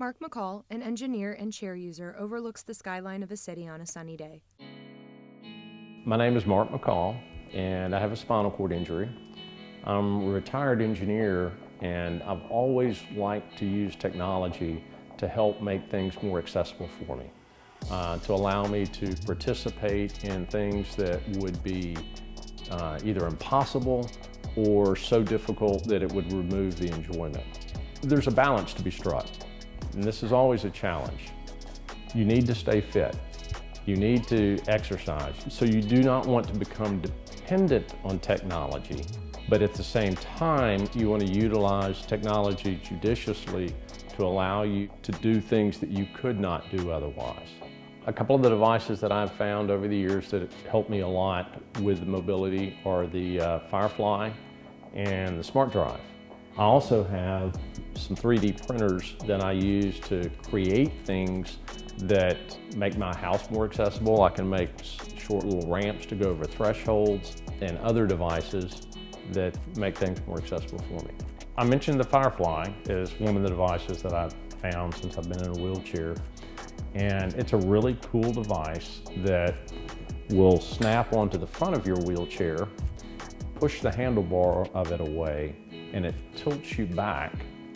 Mark McColl, an engineer and chair user, overlooks the skyline of a city on a sunny day. My name is Mark McColl, and I have a spinal cord injury. I'm a retired engineer, and I've always liked to use technology to help make things more accessible for me, to allow me to participate in things that would be either impossible or so difficult that it would remove the enjoyment. There's a balance to be struck, and this is always a challenge. You need to stay fit. You need to exercise. So you do not want to become dependent on technology, but at the same time, you want to utilize technology judiciously to allow you to do things that you could not do otherwise. A couple of the devices that I've found over the years that helped me a lot with mobility are the Firefly and the SmartDrive. I also have some 3D printers that I use to create things that make my house more accessible. I can make short little ramps to go over thresholds and other devices that make things more accessible for me. I mentioned the Firefly as one of the devices that I've found since I've been in a wheelchair. And it's a really cool device that will snap onto the front of your wheelchair, push the handlebar of it away, and it tilts you back,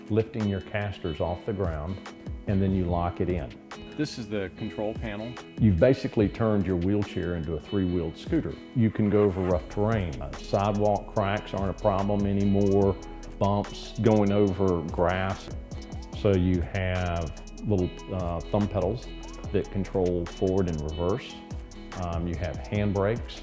lifting your casters off the ground, and then you lock it in. This is the control panel. You've basically turned your wheelchair into a three-wheeled scooter. You can go over rough terrain. Sidewalk cracks aren't a problem anymore, bumps, going over grass. So you have little thumb pedals that control forward and reverse. You have hand brakes,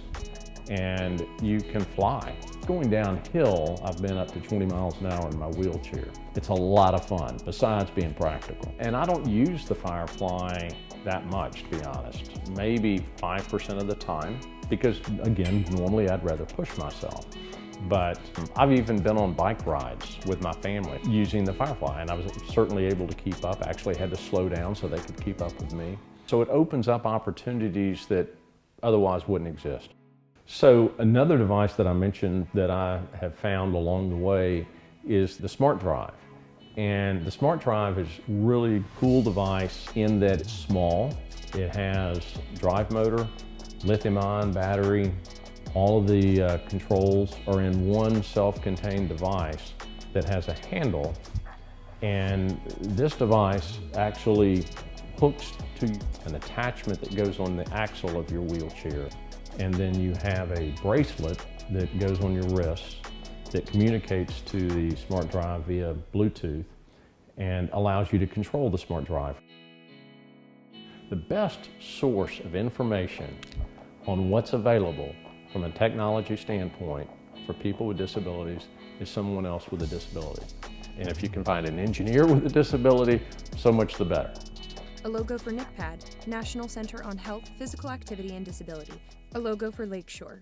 and you can fly. Going downhill, I've been up to 20 miles an hour in my wheelchair. It's a lot of fun, besides being practical. And I don't use the Firefly that much, to be honest. Maybe 5% of the time, because again, normally I'd rather push myself. But I've even been on bike rides with my family using the Firefly, and I was certainly able to keep up. I actually had to slow down so they could keep up with me. So it opens up opportunities that otherwise wouldn't exist. So another device that I mentioned that I have found along the way is the SmartDrive. And the SmartDrive is a really cool device in that it's small. It has drive motor, lithium-ion battery. All of the controls are in one self-contained device that has a handle, and this device actually hooks to an attachment that goes on the axle of your wheelchair. And then you have a bracelet that goes on your wrist that communicates to the SmartDrive via Bluetooth and allows you to control the SmartDrive. The best source of information on what's available from a technology standpoint for people with disabilities is someone else with a disability. And if you can find an engineer with a disability, so much the better. A logo for NCHPAD, National Center on Health, Physical Activity and Disability. A logo for Lakeshore.